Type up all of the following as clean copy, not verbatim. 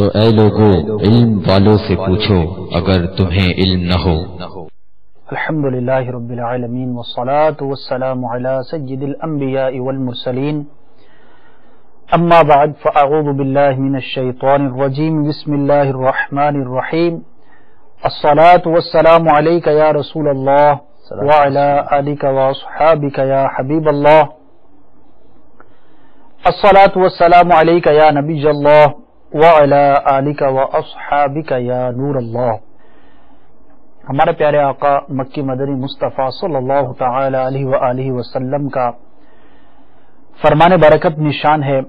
تو اے لوگو علم والوں سے پوچھو اگر تمہیں علم نہ ہو۔ الحمدللہ رب العالمین والصلاة والسلام علی سید الانبیاء والمرسلین، اما بعد فاعوذ باللہ من الشیطان الرجیم، بسم اللہ الرحمن الرحیم، الصلاة والسلام علیک یا رسول اللہ وعلی آلک واصحابک یا حبیب اللہ، الصلاة والسلام علیک یا نبی اللہ وعلی آلک واصحابک یا نور اللہ۔ ہمارے پیارے آقا مکی مدنی مصطفیٰ صلی اللہ تعالی علیہ وآلہ وسلم کا فرمان برکت نشان ہے،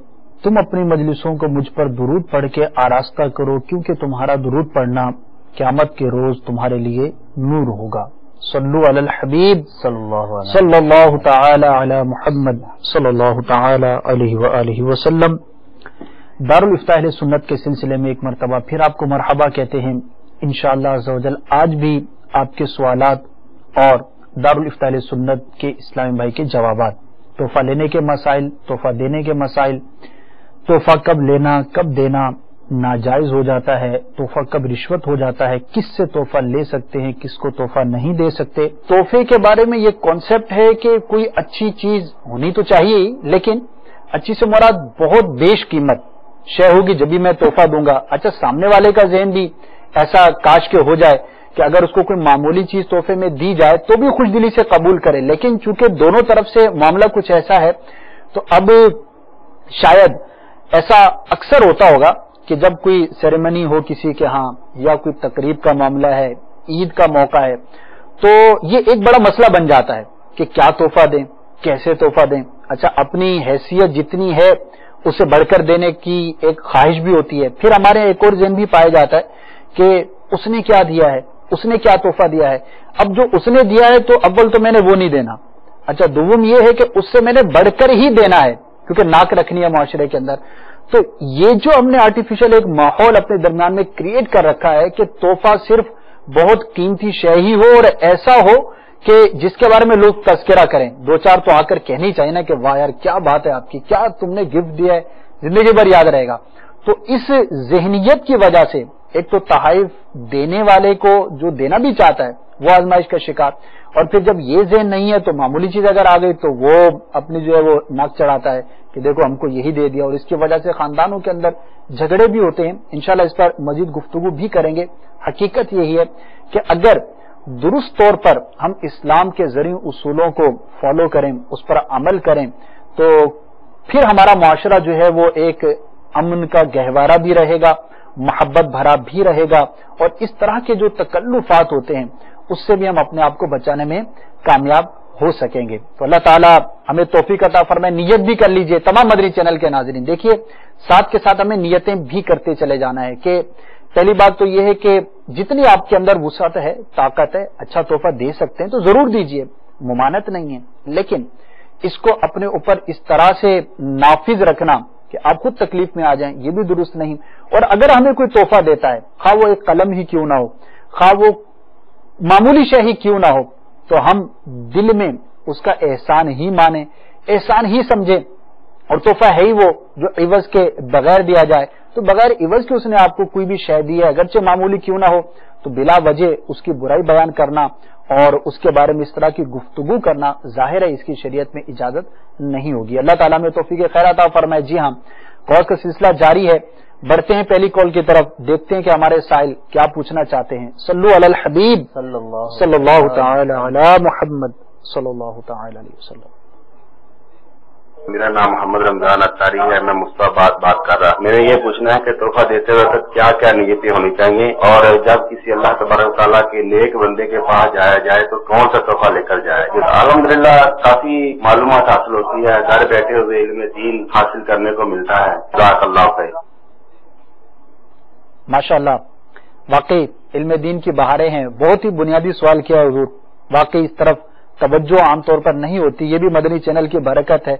تم اپنی مجلسوں کو مجھ پر درود پڑھ کے آراستہ کرو، کیونکہ تمہارا درود پڑھنا قیامت کے روز تمہارے لیے نور ہوگا۔ صلو علی الحبیب صلی اللہ تعالی علی محمد صلی اللہ تعالی علیہ وآلہ وسلم۔ دارالافتاء اہل سنت کے سلسلے میں ایک مرتبہ پھر آپ کو مرحبا کہتے ہیں انشاءاللہ عز و جل۔ آج بھی آپ کے سوالات اور دارالافتاء اہل سنت کے اسلامی بھائی کے جوابات، تحفہ لینے کے مسائل، تحفہ دینے کے مسائل، تحفہ کب لینا کب دینا ناجائز ہو جاتا ہے، تحفہ کب رشوت ہو جاتا ہے، کس سے تحفہ لے سکتے ہیں، کس کو تحفہ نہیں دے سکتے۔ تحفے کے بارے میں یہ کانسیپٹ ہے کہ کوئی اچھی چیز ہونی تو چاہیے ہی، لیکن اچھی سے مراد بہت بیش قیمت شے ہوگی جبھی میں تحفہ دوں گا۔ اچھا، سامنے والے کا ذہن بھی ایسا کاش کے ہو جائے کہ اگر اس کو کوئی معمولی چیز تحفے میں دی جائے تو بھی خوش دلی سے قبول کرے، لیکن چونکہ دونوں طرف سے معاملہ کچھ ایسا ہے تو اب شاید ایسا اکثر ہوتا ہوگا کہ جب کوئی سیریمنی ہو کسی کے ہاں یا کوئی تقریب کا معاملہ ہے، عید کا موقع ہے، تو یہ ایک بڑا مسئلہ بن جاتا ہے کہ کیا تحفہ دیں، کیسے تحفہ دیں۔ اچھا، اپنی حیثیت جتنی ہے اس سے بڑھ کر دینے کی ایک خواہش بھی ہوتی ہے۔ پھر ہمارے ایک اور ذہن بھی پایا جاتا ہے کہ اس نے کیا دیا ہے، اس نے کیا تحفہ دیا ہے، اب جو اس نے دیا ہے تو اول تو میں نے وہ نہیں دینا، اچھا دوم یہ ہے کہ اس سے میں نے بڑھ کر ہی دینا ہے کیونکہ ناک رکھنی ہے معاشرے کے اندر۔ تو یہ جو ہم نے آرٹیفیشل ایک ماحول اپنے درمیان میں کریٹ کر رکھا ہے کہ تحفہ صرف بہت قیمتی شے ہی ہو اور ایسا ہو کہ جس کے بارے میں لوگ تذکرہ کریں، دو چار تو آ کر کہنی چاہیے نا کہ واہ یار کیا بات ہے آپ کی، کیا تم نے گفٹ دیا ہے، زندگی بھر یاد رہے گا۔ تو اس ذہنیت کی وجہ سے ایک تو تحائف دینے والے کو جو دینا بھی چاہتا ہے وہ آزمائش کا شکار، اور پھر جب یہ ذہن نہیں ہے تو معمولی چیز اگر آ گئی تو وہ اپنی جو ہے وہ ناک چڑھاتا ہے کہ دیکھو ہم کو یہی دے دیا، اور اس کی وجہ سے خاندانوں کے اندر جھگڑے بھی ہوتے ہیں۔ انشاءاللہ اس پر مزید گفتگو بھی کریں گے۔ حقیقت یہی ہے کہ اگر درست طور پر ہم اسلام کے ذریعے اصولوں کو فالو کریں، اس پر عمل کریں، تو پھر ہمارا معاشرہ جو ہے وہ ایک امن کا گہوارہ بھی رہے گا، محبت بھرا بھی رہے گا، اور اس طرح کے جو تکلفات ہوتے ہیں اس سے بھی ہم اپنے آپ کو بچانے میں کامیاب ہو سکیں گے۔ تو اللہ تعالیٰ ہمیں توفیق عطا فرمائے۔ نیت بھی کر لیجئے تمام مدنی چینل کے ناظرین، دیکھیے ساتھ کے ساتھ ہمیں نیتیں بھی کرتے چلے جانا ہے کہ پہلی بات تو یہ ہے کہ جتنی آپ کے اندر وسعت ہے، طاقت ہے، اچھا تحفہ دے سکتے ہیں تو ضرور دیجئے، ممانعت نہیں ہے، لیکن اس کو اپنے اوپر اس طرح سے نافذ رکھنا کہ آپ خود تکلیف میں آ جائیں، یہ بھی درست نہیں۔ اور اگر ہمیں کوئی تحفہ دیتا ہے، خواہ وہ ایک قلم ہی کیوں نہ ہو، خواہ وہ معمولی شے ہی کیوں نہ ہو، تو ہم دل میں اس کا احسان ہی مانیں، احسان ہی سمجھیں، اور تحفہ ہے ہی وہ جو عوض کے بغیر دیا جائے، تو بغیر عوض کے اس نے آپ کو کوئی بھی شے دی ہے اگرچہ معمولی کیوں نہ ہو، تو بلا وجہ اس کی برائی بیان کرنا اور اس کے بارے میں اس طرح کی گفتگو کرنا ظاہر ہے اس کی شریعت میں اجازت نہیں ہوگی۔ اللہ تعالیٰ میں توفیق خیر عطا فرمائے۔ جی ہاں، کال کا سلسلہ جاری ہے، بڑھتے ہیں پہلی کال کی طرف، دیکھتے ہیں کہ ہمارے سائل کیا پوچھنا چاہتے ہیں۔ صلو علی الحبیب صلی اللہ تعالی علی محمد صلی اللہ تعالی علیہ وسلم۔ میرا نام محمد رمضان اطاری ہے، میں مصطفیٰ بات کر رہا ہوں۔ میں نے یہ پوچھنا ہے کہ تحفہ دیتے وقت کیا کیا نیتیں ہونی چاہیے، اور جب کسی اللہ تبارک و تعالیٰ کے نیک بندے کے پاس جایا جائے تو کون سا تحفہ لے کر جائے۔ الحمدللہ کافی معلومات حاصل ہوتی ہے، گھر بیٹھے ہوئے علم دین حاصل کرنے کو ملتا ہے۔ جزاک اللہ خیر۔ ماشاءاللہ، واقعی علم دین کی بہاریں ہیں۔ بہت ہی بنیادی سوال کیا حضور، واقعی اس طرف توجہ عام طور پر نہیں ہوتی، یہ بھی مدنی چینل کی برکت ہے۔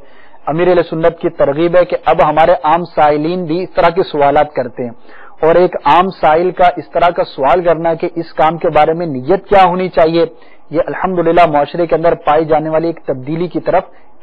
امیر اہل سنت کی ترغیب ہے کہ اب ہمارے عام سائلین بھی اس طرح کے سوالات کرتے ہیں، اور ایک عام سائل کا اس طرح کا سوال کرنا کہ اس کام کے بارے میں نیت کیا ہونی چاہیے، یہ الحمدللہ معاشرے کے اندر پائی جانے والی ایک تبدیلی کی طرف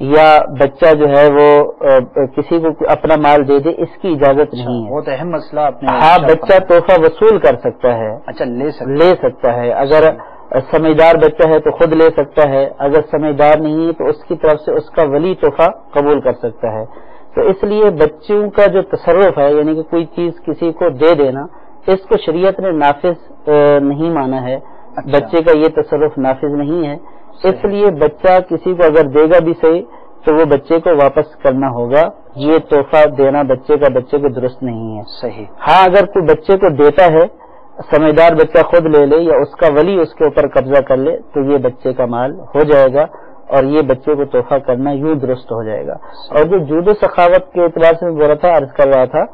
یا بچہ جو ہے وہ کسی کو اپنا مال دے دے، اس کی اجازت نہیں ہے۔ بہت اہم مسئلہ آپ نے۔ ہاں، بچہ تحفہ وصول کر سکتا ہے، اچھا لے سکتا ہے، اگر سمجھدار بچہ ہے تو خود لے سکتا ہے، اگر سمجھدار نہیں ہے تو اس کی طرف سے اس کا ولی تحفہ قبول کر سکتا ہے۔ تو اس لیے بچوں کا جو تصرف ہے، یعنی کہ کوئی چیز کسی کو دے دینا، اس کو شریعت نے نافذ نہیں مانا ہے۔ بچے کا یہ تصرف نافذ نہیں ہے، اس لیے بچہ کسی کو اگر دے گا بھی صحیح تو وہ بچے کو واپس کرنا ہوگا۔ یہ تحفہ دینا بچے کو درست نہیں ہے۔ صحیح۔ ہاں، اگر کوئی بچے کو دیتا ہے، سمجھدار بچہ خود لے لے یا اس کا ولی اس کے اوپر قبضہ کر لے تو یہ بچے کا مال ہو جائے گا، اور یہ بچے کو تحفہ کرنا یوں درست ہو جائے گا۔ اور جو جود و سخاوت کے اعتبار سے میں بول رہا تھا، عرض کر رہا تھا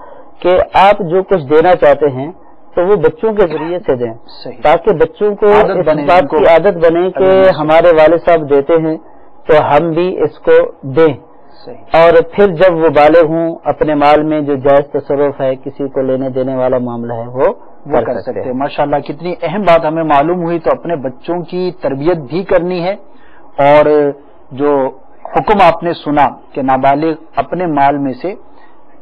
کہ آپ جو کچھ دینا چاہتے ہیں تو وہ بچوں کے ذریعے سے دیں، تاکہ بچوں کو اس بات کی عادت بنے کہ ہمارے والد صاحب دیتے ہیں تو ہم بھی اس کو دیں، اور پھر جب وہ بالغ ہوں اپنے مال میں جو جائز تصرف ہے، کسی کو لینے دینے والا معاملہ ہے، وہ کر سکتے ہیں۔ ماشاءاللہ، کتنی اہم بات ہمیں معلوم ہوئی۔ تو اپنے بچوں کی تربیت بھی کرنی ہے، اور جو حکم آپ نے سنا کہ نابالغ اپنے مال میں سے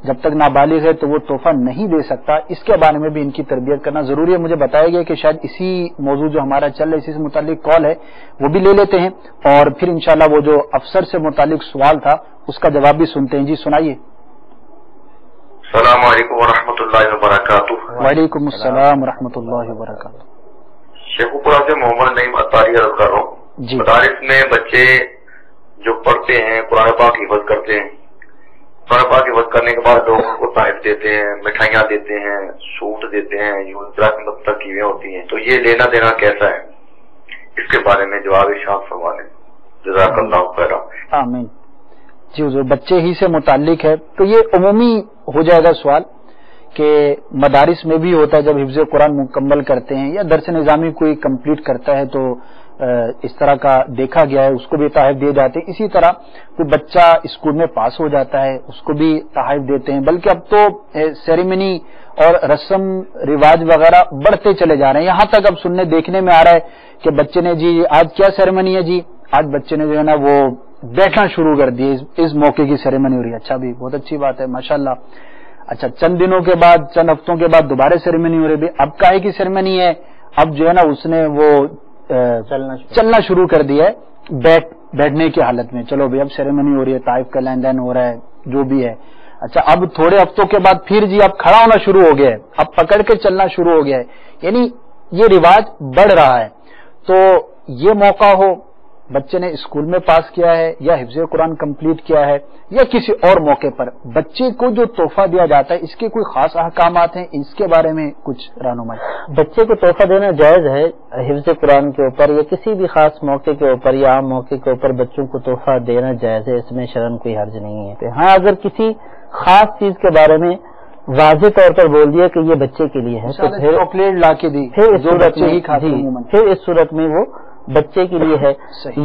جب تک نابالغ ہے تو وہ تحفہ نہیں دے سکتا، اس کے بارے میں بھی ان کی تربیت کرنا ضروری ہے۔ مجھے بتایا گیا کہ شاید اسی موضوع جو ہمارا چل رہا ہے، اسی سے متعلق کال ہے، وہ بھی لے لیتے ہیں، اور پھر انشاءاللہ وہ جو افسر سے متعلق سوال تھا اس کا جواب بھی سنتے ہیں۔ جی سنائیے۔ السلام علیکم ورحمۃ اللہ وبرکاتہ۔ وعلیکم السلام ورحمۃ اللہ وبرکاتہ۔ شیخو پورہ سے محمد نعیم اطاری عرض کر رہا ہوں۔ جی، مدارس میں بچے جو پڑھتے ہیں قرآن پاک حفظ کرتے ہیں، قرآن پاک حفظ کرنے کے بعد لوگوں کو تحائف دیتے ہیں، مٹھائیاں دیتے ہیں، سوٹ دیتے ہیں، ترکیبیں ہوتی ہیں، تو یہ لینا دینا کیسا ہے؟ اس کے بارے میں جواب ارشاد فرما دیں، جزاک اللہ خیر۔ آمین۔ جی حضور، بچے ہی سے متعلق ہے تو یہ عمومی ہو جائے گا سوال کہ مدارس میں بھی ہوتا ہے جب حفظ قرآن مکمل کرتے ہیں یا درس نظامی کوئی کمپلیٹ کرتا ہے تو اس طرح کا دیکھا گیا ہے، اس کو بھی تحائف دیے جاتے ہیں۔ اسی طرح کوئی بچہ اسکول میں پاس ہو جاتا ہے اس کو بھی تحائف دیتے ہیں، بلکہ اب تو سیریمنی اور رسم رواج وغیرہ بڑھتے چلے جا رہے ہیں، یہاں تک اب سننے دیکھنے میں آ رہا ہے کہ بچے نے جی آج کیا سیریمنی ہے، جی آج بچے نے جو ہے نا وہ بیٹھنا شروع کر دیے، اس موقع کی سیریمنی ہو رہی ہے۔ اچھا، بھی بہت اچھی بات ہے، ماشاءاللہ۔ اچھا، چند دنوں کے بعد، چند ہفتوں کے بعد دوبارہ سیریمنی ہو رہی ہے، اب کاہے کی سیریمنی ہے؟ اب جو ہے نا اس نے وہ چلنا شروع کر دیا ہے بیٹھنے کی حالت میں۔ چلو بھائی اب سیریمنی ہو رہی ہے، طائف کا لین دین ہو رہا ہے، جو بھی ہے۔ اچھا، اب تھوڑے ہفتوں کے بعد پھر جی اب کھڑا ہونا شروع ہو گیا ہے، اب پکڑ کے چلنا شروع ہو گیا ہے، یعنی یہ رواج بڑھ رہا ہے۔ تو یہ موقع ہو، بچے نے اسکول میں پاس کیا ہے یا حفظ قرآن کمپلیٹ کیا ہے یا کسی اور موقع پر، بچے کو جو تحفہ دیا جاتا ہے اس کے کوئی خاص احکامات ہیں، اس کے بارے میں کچھ رہنمائی؟ بچے کو تحفہ دینا جائز ہے حفظ قرآن کے اوپر یا کسی بھی خاص موقع کے اوپر یا عام موقع کے اوپر بچوں کو تحفہ دینا جائز ہے، اس میں شرعاً کوئی حرج نہیں ہے۔ ہاں، اگر کسی خاص چیز کے بارے میں واضح طور پر بول دیا کہ یہ بچے کے لیے ہے تو پھر چاکلیٹ لا کے دی، پھر اس صورت میں وہ بچے کے لیے ہے،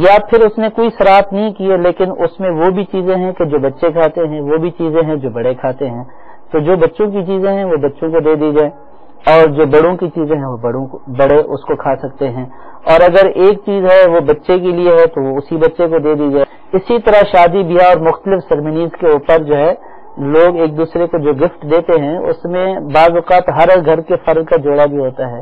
یا پھر اس نے کوئی شرارت نہیں کی ہے لیکن اس میں وہ بھی چیزیں ہیں کہ جو بچے کھاتے ہیں، وہ بھی چیزیں ہیں جو بڑے کھاتے ہیں، تو جو بچوں کی چیزیں ہیں وہ بچوں کو دے دی جائے، اور جو بڑوں کی چیزیں ہیں وہ بڑے اس کو کھا سکتے ہیں، اور اگر ایک چیز ہے وہ بچے کے لیے ہے تو وہ اسی بچے کو دے دی جائے۔ اسی طرح شادی بیاہ اور مختلف سرمنیز کے اوپر جو ہے لوگ ایک دوسرے کو جو گفٹ دیتے ہیں اس میں بعض اوقات ہر گھر کے فرد کا جوڑا بھی ہوتا ہے،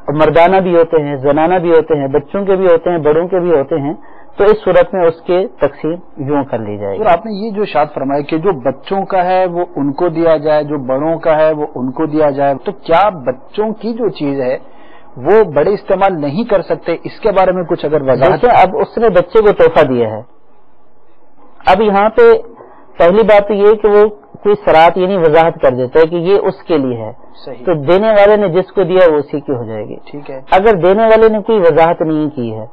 اور مردانہ بھی ہوتے ہیں، زنانہ بھی ہوتے ہیں، بچوں کے بھی ہوتے ہیں، بڑوں کے بھی ہوتے ہیں، تو اس صورت میں اس کے تقسیم یوں کر لی جائے گی۔ اور آپ نے یہ جو ارشاد فرمایا کہ جو بچوں کا ہے وہ ان کو دیا جائے، جو بڑوں کا ہے وہ ان کو دیا جائے، تو کیا بچوں کی جو چیز ہے وہ بڑے استعمال نہیں کر سکتے؟ اس کے بارے میں کچھ اگر وضاحت؟ اب اس نے بچے کو تحفہ دیا ہے، اب یہاں پہ پہلی بات تو یہ کہ وہ کوئی شرارت یعنی وضاحت کر دیتا ہے کہ یہ اس کے لیے ہے، تو دینے والے نے جس کو دیا وہ اسی کی ہو جائے گی۔ ٹھیک ہے، اگر دینے والے نے کوئی وضاحت نہیں کی ہے،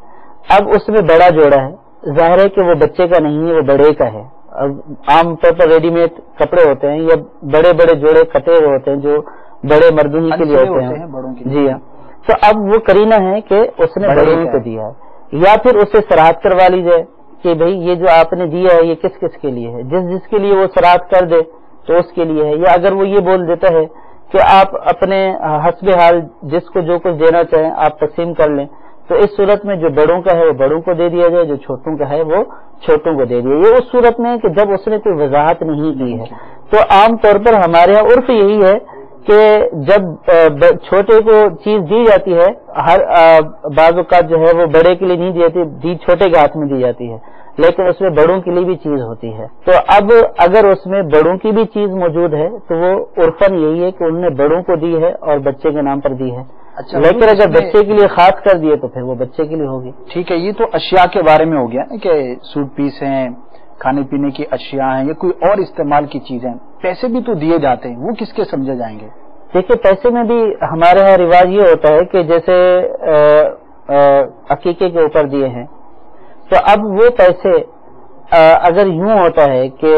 اب اس میں بڑا جوڑا ہے، ظاہر ہے کہ وہ بچے کا نہیں ہے، وہ بڑے کا ہے۔ اب عام طور پر ریڈی میڈ کپڑے ہوتے ہیں یا بڑے بڑے جوڑے کٹے ہوئے ہوتے ہیں جو بڑے مردوں ہی کے لیے ہوتے ہیں، جی ہاں، تو اب وہ کرینہ ہے کہ اس نے بڑے کو دیا ہے، یا پھر اسے شرارت کروا لی جائے کہ بھئی یہ جو آپ نے دیا ہے یہ کس کس کے لیے ہے، جس کے لیے وہ شرارت کر دے تو اس کے لیے ہے، یا اگر وہ یہ بول دیتا ہے کہ آپ اپنے حسب حال جس کو جو کچھ دینا چاہیں آپ تقسیم کر لیں، تو اس صورت میں جو بڑوں کا ہے وہ بڑوں کو دے دیا جائے، جو چھوٹوں کا ہے وہ چھوٹوں کو دے دیا. یہ اس صورت میں کہ جب اس نے کوئی وضاحت نہیں کی ہے. تو عام طور پر ہمارے یہاں عرف یہی ہے کہ جب چھوٹے کو چیز دی جاتی ہے، ہر بعض اوقات جو ہے وہ بڑے کے لیے نہیں دی جاتی، دی چھوٹے کے ہاتھ میں دی جاتی ہے، لیکن اس میں بڑوں کے لیے بھی چیز ہوتی ہے. تو اب اگر اس میں بڑوں کی بھی چیز موجود ہے تو وہ عرفاً یہی ہے کہ انہوں نے بڑوں کو دی ہے اور بچے کے نام پر دی ہے. اچھا، لیکن اگر بچے کے لیے خاص کر دیے تو پھر وہ بچے کے لیے ہوگی. ٹھیک ہے. یہ تو اشیاء کے بارے میں ہو گیا کہ سوٹ پیس ہیں، کھانے پینے کی اشیاء ہیں یا کوئی اور استعمال کی چیزیں. پیسے بھی تو دیے جاتے ہیں، وہ کس کے سمجھے جائیں گے؟ دیکھیے پیسے میں بھی ہمارے یہاں رواج یہ ہوتا ہے کہ جیسے عقیقے کے اوپر دیے ہیں تو اب وہ پیسے اگر یوں ہوتا ہے کہ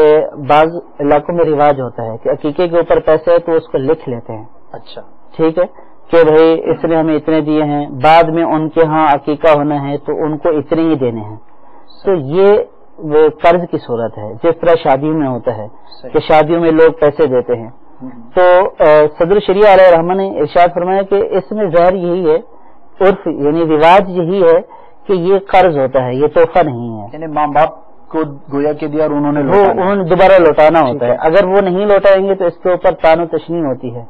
بعض علاقوں میں رواج ہوتا ہے کہ عقیقے کے اوپر پیسے ہے تو اس کو لکھ لیتے ہیں. اچھا ٹھیک ہے کہ بھائی اس نے ہمیں اتنے دیے ہیں، بعد میں ان کے ہاں عقیقہ ہونا ہے تو ان کو اتنے ہی دینے ہیں. تو یہ وہ قرض کی صورت ہے جس طرح شادیوں میں ہوتا ہے کہ شادیوں میں لوگ پیسے دیتے ہیں. تو صدر شریعہ علیہ رحمہ نے ارشاد فرمایا کہ اس میں ظاہر یہی ہے، عرف یعنی رواج یہی ہے کہ یہ قرض ہوتا ہے، یہ تحفہ نہیں ہے. یعنی ماں باپ کو گویا کے دیا اور انہوں نے دوبارہ لوٹانا ہوتا ہے. اگر وہ نہیں لوٹائیں گے تو اس کے اوپر تان و تشنیع ہوتی ہے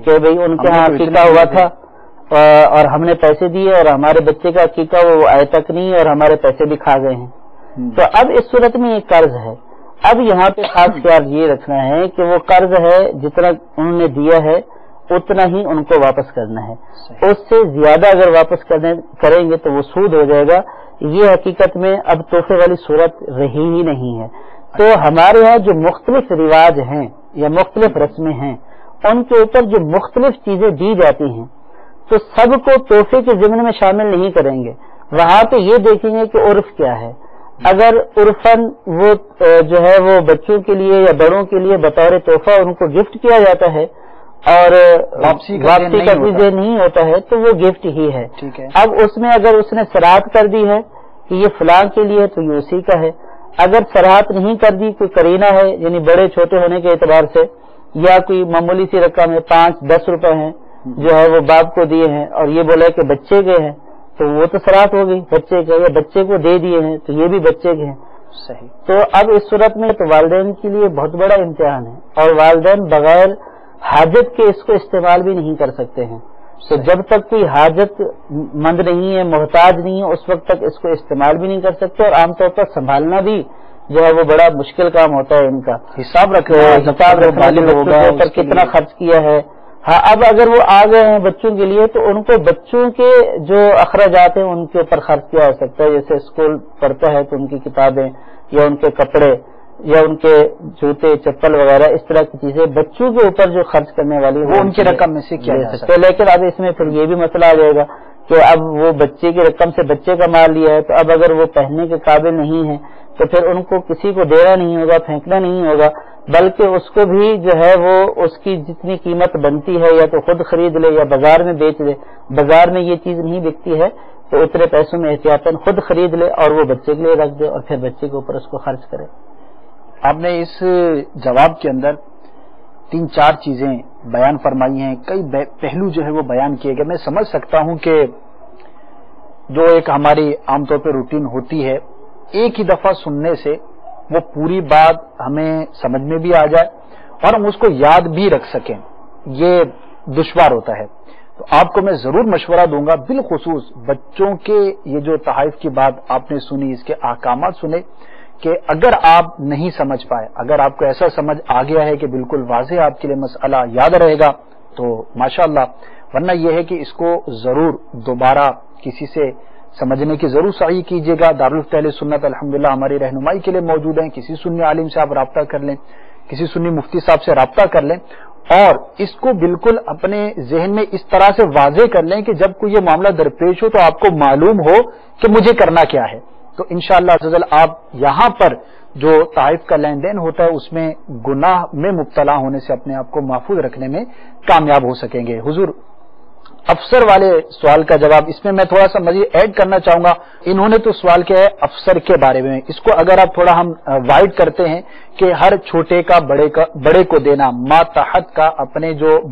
کہ بھئی ان کے ہاں عقیقہ ہوا تھا اور ہم نے پیسے دیے اور ہمارے بچے کا عقیقہ وہ آئے تک نہیں اور ہمارے پیسے بھی کھا گئے ہیں. تو اب اس صورت میں یہ قرض ہے. اب یہاں پہ خاص خیال یہ رکھنا ہے کہ وہ قرض ہے جتنا انہوں نے دیا ہے اتنا ہی ان کو واپس کرنا ہے. اس سے زیادہ اگر واپس کریں گے تو وہ سود ہو جائے گا. یہ حقیقت میں اب تحفے والی صورت رہی ہی نہیں ہے. تو ہمارے یہاں جو مختلف رواج ہیں یا مختلف رسمیں ہیں ان کے اوپر جو مختلف چیزیں دی جاتی ہیں تو سب کو تحفے کے ضمن میں شامل نہیں کریں گے. وہاں پہ یہ دیکھیں گے کہ عرف کیا ہے. اگر عرفاً وہ جو ہے وہ بچوں کے لیے یا بڑوں کے لیے بطور تحفہ ان کو گفٹ کیا جاتا ہے اور واپسی کا کوئی نہیں ہوتا ہے تو وہ گفٹ ہی ہے. اب اس میں اگر اس نے صراحت کر دی ہے کہ یہ فلاں کے لیے تو یہ اسی کا ہے. اگر صراحت نہیں کر دی، کوئی قرینہ ہے یعنی بڑے چھوٹے ہونے کے اعتبار سے یا کوئی معمولی سی رقم ہے 5-10 روپے ہیں جو ہے وہ باپ کو دیے ہیں اور یہ بولا کہ بچے کے ہیں تو وہ تو صراحت ہو گئی بچے کے، یا بچے کو دے دیے ہیں تو یہ بھی بچے کے ہیں. صحیح. تو اب اس صورت میں تو والدین کے لیے بہت بڑا امتحان ہے اور والدین بغیر حاجت کے اس کو استعمال بھی نہیں کر سکتے ہیں. تو جب تک کوئی حاجت مند نہیں ہے، محتاج نہیں ہے، اس وقت تک اس کو استعمال بھی نہیں کر سکتے. اور عام طور پر سنبھالنا بھی جو ہے وہ بڑا مشکل کام ہوتا ہے. ان کا حساب رکھنا کتنا خرچ کیا ہے. ہاں اب اگر وہ آ گئے ہیں بچوں کے لیے تو ان کو بچوں کے جو اخراجات ہیں ان کے اوپر خرچ کیا جا سکتا ہے. جیسے اسکول پڑھتا ہے تو ان کی کتابیں یا ان کے کپڑے یا ان کے جوتے چپل وغیرہ اس طرح کی چیزیں بچوں کے اوپر جو خرچ کرنے والی وہ ان کی رقم میں سے کیا جا سکتا ہے. لیکن اب اس میں پھر یہ بھی مسئلہ آ جائے گا کہ اب وہ بچے کی رقم سے بچے کا مال لیا ہے تو اب اگر وہ پہننے کے قابل نہیں ہے تو پھر ان کو کسی کو دینا نہیں ہوگا، پھینکنا نہیں ہوگا، بلکہ اس کو بھی جو ہے وہ اس کی جتنی قیمت بنتی ہے یا تو خود خرید لے یا بازار میں بیچ لے. بازار میں یہ چیز نہیں بکتی ہے تو اتنے پیسوں میں احتیاطاً خود خرید لے اور وہ بچے کے لیے رکھ دے اور پھر بچے کے اوپر اس کو خرچ کرے. آپ نے اس جواب کے اندر 3-4 چیزیں بیان فرمائی ہیں، کئی پہلو جو ہے وہ بیان کیے گئے. میں سمجھ سکتا ہوں کہ جو ایک ہماری عام طور پہ روٹین ہوتی ہے ایک ہی دفعہ سننے سے وہ پوری بات ہمیں سمجھ میں بھی آ جائے اور ہم اس کو یاد بھی رکھ سکیں، یہ دشوار ہوتا ہے. تو آپ کو میں ضرور مشورہ دوں گا، بالخصوص بچوں کے یہ جو تحائف کی بات آپ نے سنی، اس کے احکامات سنے، کہ اگر آپ نہیں سمجھ پائے، اگر آپ کو ایسا سمجھ آ گیا ہے کہ بالکل واضح آپ کے لیے مسئلہ یاد رہے گا تو ماشاءاللہ، ورنہ یہ ہے کہ اس کو ضرور دوبارہ کسی سے سمجھنے کی ضرور سعی کیجیے گا. دارالفتہ اہل سنت الحمدللہ ہماری رہنمائی کے لیے موجود ہیں. کسی سنی عالم سے آپ رابطہ کر لیں، کسی سنی مفتی صاحب سے رابطہ کر لیں اور اس کو بالکل اپنے ذہن میں اس طرح سے واضح کر لیں کہ جب کوئی یہ معاملہ درپیش ہو تو آپ کو معلوم ہو کہ مجھے کرنا کیا ہے. تو انشاءاللہ عز و جل آپ یہاں پر جو تحائف کا لین دین ہوتا ہے اس میں گناہ میں مبتلا ہونے سے اپنے آپ کو محفوظ رکھنے میں کامیاب ہو سکیں گے. حضور افسر والے سوال کا جواب اس میں تھوڑا سا مزید ایڈ کرنا چاہوں گا. انہوں نے تو سوال کیا ہے افسر کے بارے میں، اس کو اگر آپ تھوڑا ہم وائڈ کرتے ہیں کہ ہر چھوٹے کا بڑے کو دینا، ماتحت کا اپنے جو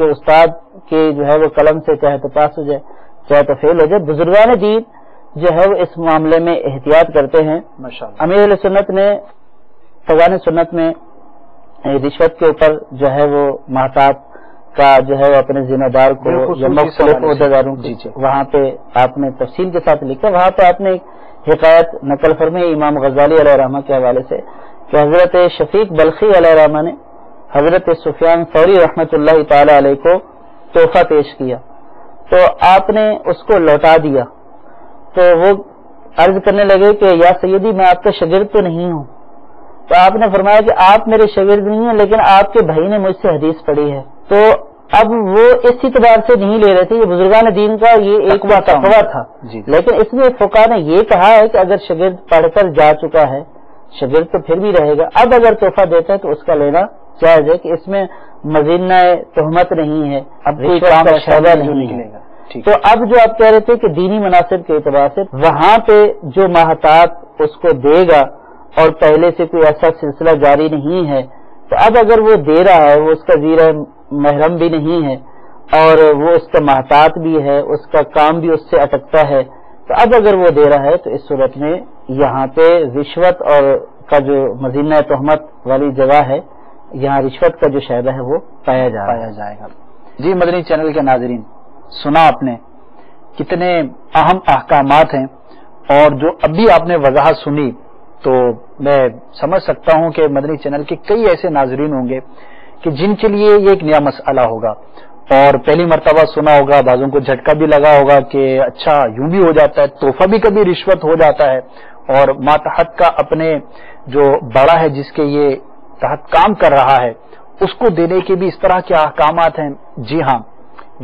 کہ استاد کے جو ہے وہ قلم سے چاہے تو پاس ہو جائے چاہے تو فیل ہو جائے. بزرگان دین جو ہے وہ اس معاملے میں احتیاط کرتے ہیں. امیر علیہ سنت نے فضان سنت میں رشوت کے اوپر جو ہے وہ محتاط کا جو ہے وہ اپنے ذمہ دار کو یا مختلف عہدیداروں وہاں پہ آپ نے تفصیل کے ساتھ لکھا. وہاں پہ آپ نے حکایت نقل فرمائی امام غزالی علیہ رحمہ کے حوالے سے کہ حضرت شفیق بلخی علیہ رحمہ نے حضرت سفیان ثوری رحمۃ اللہ تعالی علیہ کو تحفہ پیش کیا تو آپ نے اس کو لوٹا دیا. تو وہ عرض کرنے لگے کہ یا سیدی میں آپ کا شاگرد تو نہیں ہوں. تو آپ نے فرمایا کہ آپ میرے شاگرد نہیں ہیں لیکن آپ کے بھائی نے مجھ سے حدیث پڑھی ہے. تو اب وہ اس اعتبار سے نہیں لے رہے تھے. یہ بزرگان دین کا یہ ایک تقویٰ تھا لیکن اس میں فقہاء نے یہ کہا ہے کہ اگر شاگرد پڑھ کر جا چکا ہے شاگرد تو پھر بھی رہے گا. اب اگر تحفہ دیتا ہے تو اس کا لینا جائز ہے کہ اس میں مذمہ تہمت نہیں ہے, اب کوئی کام کا شائبہ نہیں ہے. تو اب جو آپ کہہ رہے تھے کہ دینی مناسب کے اعتبار سے وہاں پہ جو محتاط اس کو دے گا اور پہلے سے کوئی ایسا سلسلہ جاری نہیں ہے تو اب اگر وہ دے رہا ہے وہ اس کا زیر محرم بھی نہیں ہے اور وہ اس کا محتاط بھی ہے, اس کا کام بھی اس سے اٹکتا ہے, تو اب اگر وہ دے رہا ہے تو اس صورت میں یہاں پہ رشوت اور کا جو مذمہ تہمت والی جگہ ہے یہاں رشوت کا جو شائبہ ہے وہ پایا جائے گا. جی مدنی چینل کے ناظرین, سنا آپ نے کتنے اہم احکامات ہیں اور جو ابھی آپ نے وضاحت سنی تو میں سمجھ سکتا ہوں کہ مدنی چینل کے کئی ایسے ناظرین ہوں گے کہ جن کے لیے یہ ایک نیا مسئلہ ہوگا اور پہلی مرتبہ سنا ہوگا, بعضوں کو جھٹکا بھی لگا ہوگا کہ اچھا یوں بھی ہو جاتا ہے, تحفہ بھی کبھی رشوت ہو جاتا ہے اور ماتحت کا اپنے جو بڑا ہے جس کے یہ تحت کام کر رہا ہے اس کو دینے کے بھی اس طرح کے احکامات ہیں. جی ہاں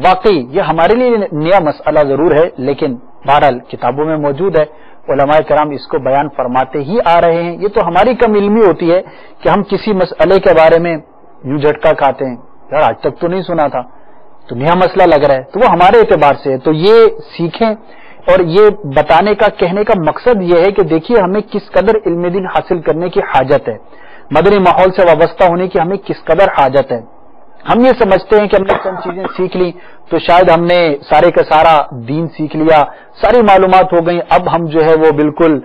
واقعی یہ ہمارے لیے نیا مسئلہ ضرور ہے لیکن بہرحال کتابوں میں موجود ہے, علماء کرام اس کو بیان فرماتے ہی آ رہے ہیں. یہ تو ہماری کم علمی ہوتی ہے کہ ہم کسی مسئلے کے بارے میں یوں جھٹکا کھاتے ہیں, یار آج تک تو نہیں سنا تھا تو نیا مسئلہ لگ رہا ہے, تو وہ ہمارے اعتبار سے ہے. تو یہ سیکھیں اور یہ بتانے کا کہنے کا مقصد یہ ہے کہ دیکھیے ہمیں کس قدر علم دین حاصل کرنے کی حاجت ہے, مدنی ماحول سے وابستہ ہونے کی ہمیں کس قدر حاجت ہے. ہم یہ سمجھتے ہیں کہ ہم نے چند چیزیں سیکھ لی تو شاید ہم نے سارے کا سارا دین سیکھ لیا, ساری معلومات ہو گئی, اب ہم جو ہے وہ بالکل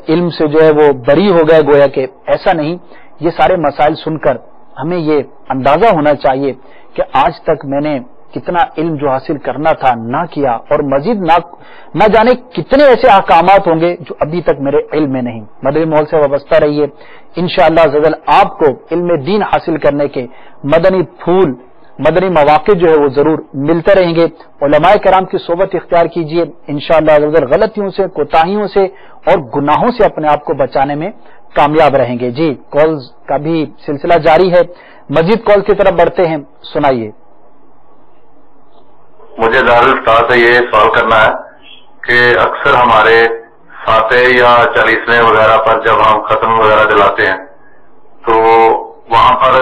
علم سے جو ہے وہ بری ہو گئے. گویا کہ ایسا نہیں. یہ سارے مسائل سن کر ہمیں یہ اندازہ ہونا چاہیے کہ آج تک میں نے کتنا علم جو حاصل کرنا تھا نہ کیا اور مزید نہ جانے کتنے ایسے احکامات ہوں گے جو ابھی تک میرے علم میں نہیں. مدنی ماحول سے وابستہ رہیے, انشاءاللہ عزوجل آپ کو علم دین حاصل کرنے کے مدنی پھول مدنی مواقع جو ہے وہ ضرور ملتے رہیں گے. علماء کرام کی صحبت اختیار کیجیے, انشاءاللہ عزوجل غلطیوں سے کوتاہیوں سے اور گناہوں سے اپنے آپ کو بچانے میں کامیاب رہیں گے. جی کالز کا بھی سلسلہ جاری ہے, مزید کال کی طرف بڑھتے ہیں, سنائیے. مجھے دارالفتاح سے یہ سوال کرنا ہے کہ اکثر ہمارے ساتیں یا 40ویں وغیرہ پر جب ہم ختم وغیرہ دلاتے ہیں تو وہاں پر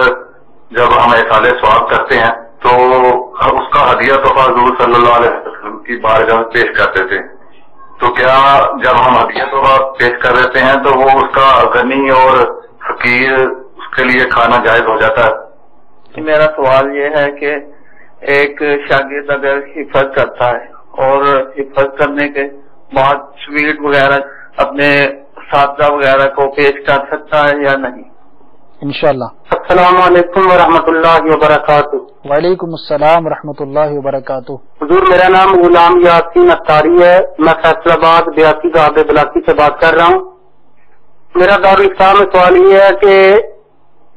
جب ہم احسان ثواب کرتے ہیں تو اس کا ہدیہ تحفہ حضور صلی اللہ علیہ وسلم کی بارگاہ میں پیش کرتے تھے. تو کیا جب ہم ہدیہ تحفہ پیش کر دیتے ہیں تو وہ اس کا غنی اور فقیر اس کے لیے کھانا جائز ہو جاتا ہے؟ میرا سوال یہ ہے کہ ایک شاگرد اگر حفظ کرتا ہے اور حفظ کرنے کے بعد سویٹ وغیرہ اپنے اساتذہ وغیرہ کو پیش کر سکتا ہے یا نہیں؟ انشاءاللہ. السلام علیکم ورحمۃ اللہ وبرکاتہ. وعلیکم السلام ورحمۃ اللہ وبرکاتہ. حضور میرا نام غلام یاسین اختاری ہے, میں فیصل آباد 82 گاہ بلاکی سے بات کر رہا ہوں. میرا دارالفتاح میں سوال یہ ہے کہ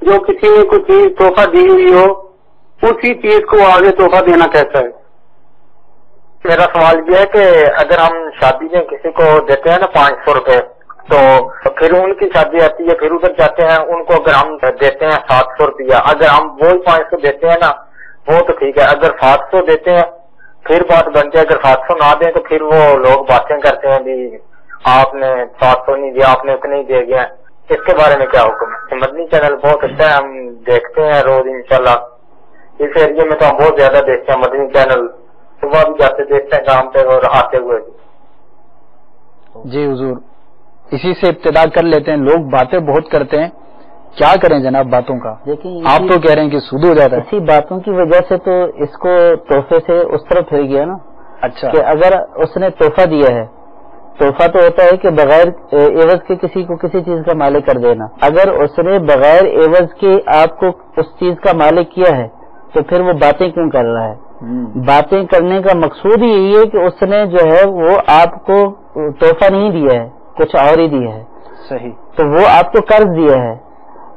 جو کسی نے کوئی چیز تحفہ دی ہوئی ہو اسی چیز کو آگے تحفہ دینا کیسا ہے؟ میرا سوال یہ ہے کہ اگر ہم شادی میں کسی کو دیتے ہیں نا 500 روپے تو پھر ان کی شادی آتی ہے, پھر ادھر جاتے ہیں ان کو اگر ہم دیتے ہیں 700 روپیہ, اگر ہم وہی 500 دیتے ہیں نا وہ تو ٹھیک ہے, اگر 700 دیتے ہیں پھر بات بنتی ہے, اگر 700 نہ دیں تو پھر وہ لوگ باتیں کرتے ہیں بھی آپ نے 700 نہیں دیا, آپ نے اتنے ہی دے گیا. اس کے بارے میں کیا حکم ہے؟ مدنی چینل بہت اچھا ہے, ہم دیکھتے ہیں روز انشاءاللہ. اس ایریے میں تو ہم بہت زیادہ دیکھتے ہیں مدنی چینل, صبح بھی جاتے دیکھتے ہیں کام پہ اور آتے ہوئے بھی. جی حضور, اسی سے ابتدا کر لیتے ہیں. لوگ باتیں بہت کرتے ہیں کیا کریں جناب باتوں کا؟ دیکھیں آپ تو کہہ رہے ہیں کہ سود ہو جاتا ہے. اسی باتوں کی وجہ سے تو اس کو تحفے سے اس طرف پھر گیا نا. اچھا کہ اگر اس نے تحفہ دیا ہے، تحفہ تو ہوتا ہے کہ بغیر عوض کے کسی کو کسی چیز کا مالک کر دینا. اگر اس نے بغیر عوض کے آپ کو اس چیز کا مالک کیا ہے تو پھر وہ باتیں کیوں کر رہا ہے؟ باتیں کرنے کا مقصود ہی یہی ہے کہ اس نے جو ہے وہ آپ کو تحفہ نہیں دیا ہے، کچھ اور ہی دیا ہے. صحیح. تو وہ آپ کو قرض دیا ہے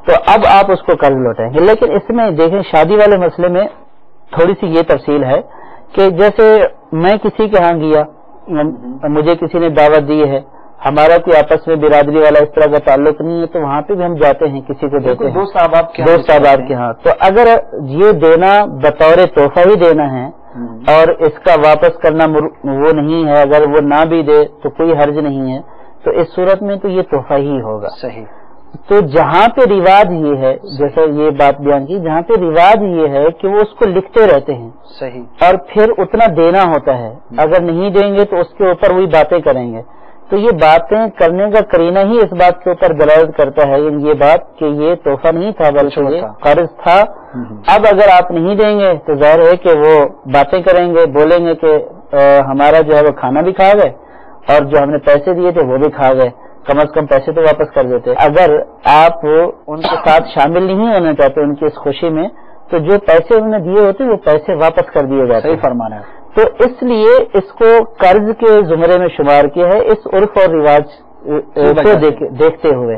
تو اب آپ اس کو قرض لوٹائیں گے. لیکن اس میں دیکھیں شادی والے مسئلے میں تھوڑی سی یہ تفصیل ہے کہ جیسے میں کسی کے ہاں گیا، مجھے کسی نے دعوت دی ہے، ہمارا کوئی آپس میں برادری والا اس طرح کا تعلق نہیں ہے، تو وہاں پہ بھی ہم جاتے ہیں، کسی کو دیتے ہیں دوست احباب کے ہاں. تو اگر یہ دینا بطور تحفہ ہی دینا ہے اور اس کا واپس کرنا وہ نہیں ہے، اگر وہ نہ بھی دے تو کوئی حرج نہیں ہے، تو اس صورت میں تو یہ تحفہ ہی ہوگا. صحیح. تو جہاں پہ رواج یہ ہے، جیسے یہ بات بیان کی، جہاں پہ رواج یہ ہے کہ وہ اس کو لکھتے رہتے ہیں. صحیح. اور پھر اتنا دینا ہوتا ہے، اگر نہیں دیں گے تو اس کے اوپر وہی باتیں کریں گے. تو یہ باتیں کرنے کا کرینہ ہی اس بات کے اوپر دلالت کرتا ہے، یہ بات کہ یہ تحفہ نہیں تھا بلکہ یہ قرض تھا. اب اگر آپ نہیں دیں گے تو ظاہر ہے کہ وہ باتیں کریں گے، بولیں گے کہ ہمارا جو ہے وہ کھانا بھی کھا گئے اور جو ہم نے پیسے دیے تھے وہ بھی کھا گئے، کم از کم پیسے تو واپس کر دیتے. اگر آپ ان کے ساتھ شامل نہیں ہونا چاہتے ان کی اس خوشی میں تو جو پیسے انہوں نے دیے ہوتے وہ پیسے واپس کر دیے جاتے. صحیح فرمانا ہے. تو اس لیے اس کو قرض کے زمرے میں شمار کیا ہے اس عرف اور رواج کو دیکھتے ہوئے.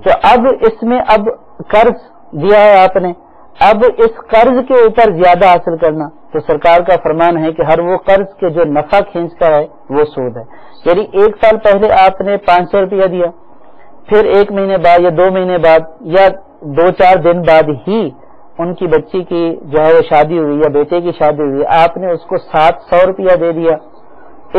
تو اب اس میں اب قرض دیا ہے آپ نے، اب اس قرض کے اوپر زیادہ حاصل کرنا، تو سرکار کا فرمان ہے کہ ہر وہ قرض کے جو نفع کھینچتا ہے وہ سود ہے. یعنی 1 سال پہلے آپ نے 500 روپیہ دیا، پھر 1 مہینے بعد یا 2 مہینے بعد یا 2-4 دن بعد ہی ان کی بچی کی جو ہے وہ شادی ہوئی یا بیٹے کی شادی ہوئی، آپ نے اس کو 700 روپیہ دے دیا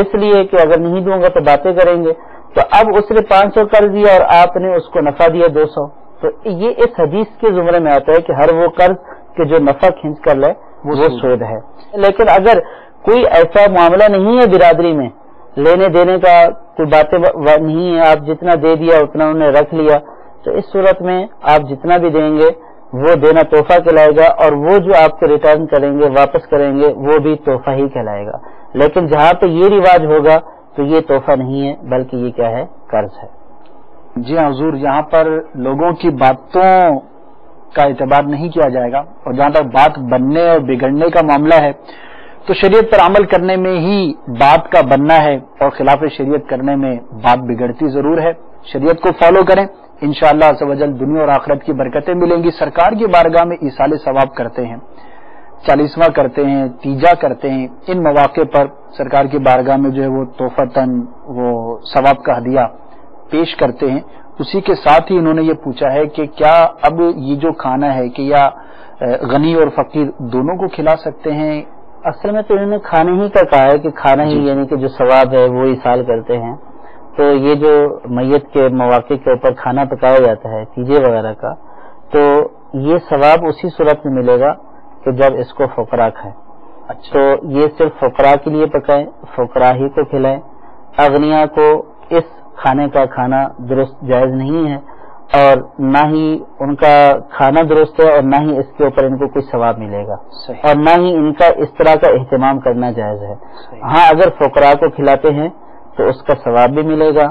اس لیے کہ اگر نہیں دوں گا تو باتیں کریں گے. تو اب اس نے 500 قرض دیا اور آپ نے اس کو نفع دیا 200. تو یہ اس حدیث کے زمرے میں آتا ہے کہ ہر وہ قرض کے جو نفع کھینچ کر لے وہ سود ہے. لیکن اگر کوئی ایسا معاملہ نہیں ہے برادری میں، لینے دینے کا کوئی باتیں نہیں ہے، آپ جتنا دے دیا اتنا انہوں نے رکھ لیا، تو اس صورت میں آپ جتنا بھی دیں گے وہ دینا تحفہ کہلائے گا، اور وہ جو آپ کو ریٹرن کریں گے واپس کریں گے وہ بھی تحفہ ہی کہلائے گا. لیکن جہاں پہ یہ رواج ہوگا تو یہ تحفہ نہیں ہے بلکہ یہ کیا ہے؟ قرض ہے. جی ہاں حضور، یہاں پر لوگوں کی باتوں کا اعتبار نہیں کیا جائے گا، اور جہاں تک بات بننے اور بگڑنے کا معاملہ ہے تو شریعت پر عمل کرنے میں ہی بات کا بننا ہے، اور خلاف شریعت کرنے میں بات بگڑتی ضرور ہے. شریعت کو فالو کریں، انشاءاللہ عز و جل دنیا اور آخرت کی برکتیں ملیں گی. سرکار کی بارگاہ میں ایصال ثواب کرتے ہیں، 40واں کرتے ہیں، تیجا کرتے ہیں، ان مواقع پر سرکار کی بارگاہ میں جو ہے وہ تحفتاً وہ ثواب کا ہدیہ پیش کرتے ہیں. اسی کے ساتھ ہی انہوں نے یہ پوچھا ہے کہ کیا اب یہ جو کھانا ہے کہ یا غنی اور فقیر دونوں کو کھلا سکتے ہیں؟ اصل میں تو انہوں نے کھانے ہی کا کہا ہے کہ کھانا ہی یعنی کہ جو ثواب ہے وہ ایصال کرتے ہیں. تو یہ جو میت کے مواقع کے اوپر کھانا پکایا جاتا ہے تیجے وغیرہ کا، تو یہ ثواب اسی صورت میں ملے گا کہ جب اس کو فقراء کھائیں. تو یہ صرف فقراء کے لیے پکائیں، فقراء ہی کو کھلائیں. اغنیاء کو اس کھانے کا کھانا درست جائز نہیں ہے، اور نہ ہی ان کا کھانا درست ہے، اور نہ ہی اس کے اوپر ان کو کوئی ثواب ملے گا، اور نہ ہی ان کا اس طرح کا اہتمام کرنا جائز ہے. ہاں اگر فقراء کو کھلاتے ہیں تو اس کا ثواب بھی ملے گا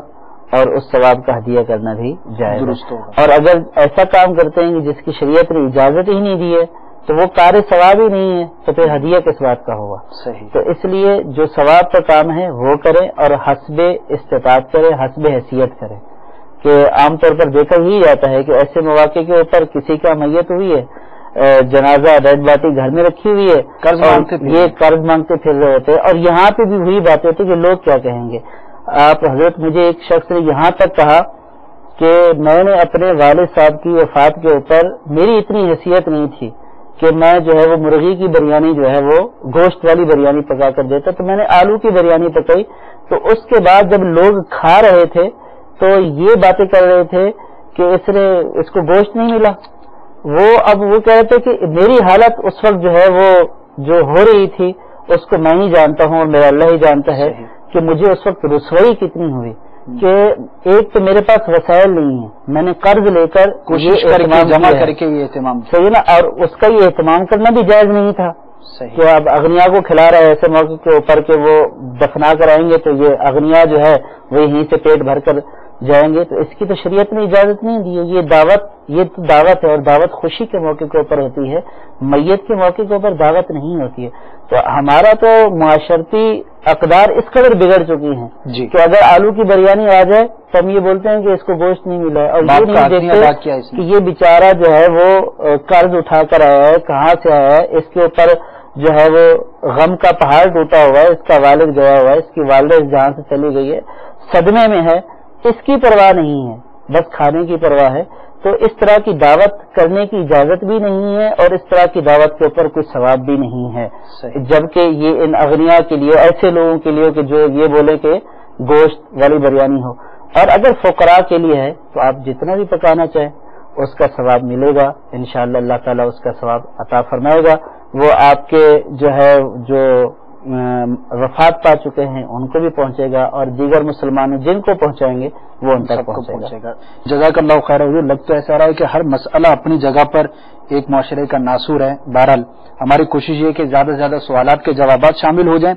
اور اس ثواب کا ہدیہ کرنا بھی جائز ہے. اور اگر ایسا کام کرتے ہیں جس کی شریعت نے اجازت ہی نہیں دی ہے تو وہ کار ثواب ہی نہیں ہے، تو پھر ہدیہ کس بات کا ہوگا؟ تو اس لیے جو ثواب کا کام ہے وہ کریں، اور حسب استطاعت کریں، حسب حیثیت کریں. کہ عام طور پر دیکھا ہی جاتا ہے کہ ایسے مواقع کے اوپر کسی کا میت ہوئی ہے، جنازہ ڈیڈ باڈی گھر میں رکھی ہوئی ہے، یہ قرض مانگتے پھر رہے ہوتے ہیں. اور یہاں پہ بھی وہی بات ہوتی ہے کہ لوگ کیا کہیں گے. آپ حضرت، مجھے ایک شخص نے یہاں تک کہا کہ میں نے اپنے والد صاحب کی وفات کے اوپر میری اتنی حیثیت نہیں تھی کہ میں جو ہے وہ مرغی کی بریانی جو ہے وہ گوشت والی بریانی پکا کر دیتا، تو میں نے آلو کی بریانی پکائی. تو اس کے بعد جب لوگ کھا رہے تھے تو یہ باتیں کر رہے تھے کہ اس کو گوشت نہیں ملا. اب وہ کہہ رہے تھے کہ میری حالت اس وقت جو ہے وہ جو ہو رہی تھی اس کو میں ہی جانتا ہوں اور میرا اللہ ہی جانتا ہے کہ مجھے اس وقت رسوائی کتنی ہوئی. کہ ایک تو میرے پاس وسائل نہیں ہیں، میں نے قرض لے کر کوشش کر کے جمع کر کے یہ اہتمام صحیح نا، اور اس کا یہ اہتمام کرنا بھی جائز نہیں تھا کہ آپ اغنیا کو کھلا رہے ہیں ایسے موقع کے اوپر کہ وہ دفنا کر آئیں گے تو یہ اغنیا جو ہے وہ یہیں سے پیٹ بھر کر جائیں گے، تو اس کی تو شریعت نے اجازت نہیں دی ہے۔ یہ تو دعوت ہے، اور دعوت خوشی کے موقع کے اوپر ہوتی ہے، میت کے موقع کے اوپر دعوت نہیں ہوتی ہے۔ تو ہمارا تو معاشرتی اقدار اس قدر بگڑ چکی ہیں کہ اگر آلو کی بریانی آ جائے تو ہم یہ بولتے ہیں کہ اس کو گوشت نہیں ملا ہے، اور یہ نہیں دیکھتے کہ یہ بیچارہ جو ہے وہ قرض اٹھا کر آیا ہے، کہاں سے آیا ہے، اس کے اوپر جو ہے وہ غم کا پہاڑ ٹوٹا ہوا ہے، اس کا والد گیا ہوا ہے، اس کی والدہ اس جہاں سے چلی گئی ہے، صدمے میں ہے، اس کی پرواہ نہیں ہے، بس کھانے کی پرواہ ہے۔ تو اس طرح کی دعوت کرنے کی اجازت بھی نہیں ہے، اور اس طرح کی دعوت کے اوپر کوئی ثواب بھی نہیں ہے، جبکہ یہ ان اغنیا کے لیے، ایسے لوگوں کے لیے کہ جو یہ بولے کہ گوشت والی بریانی ہو۔ اور اگر فقراء کے لیے ہے تو آپ جتنا بھی پکانا چاہیں اس کا ثواب ملے گا انشاءاللہ، اللہ تعالیٰ اس کا ثواب عطا فرمائے گا۔ وہ آپ کے جو ہے جو وفات پا چکے ہیں ان کو بھی پہنچے گا، اور دیگر مسلمانوں جن کو پہنچائیں گے وہ ان تک پہنچے گا۔ جزاک اللہ خیر۔ حضور لگ تو ایسا رہا ہے کہ ہر مسئلہ اپنی جگہ پر ایک معاشرے کا ناصور ہے۔ بہرحال ہماری کوشش یہ کہ زیادہ سے زیادہ سوالات کے جوابات شامل ہو جائیں۔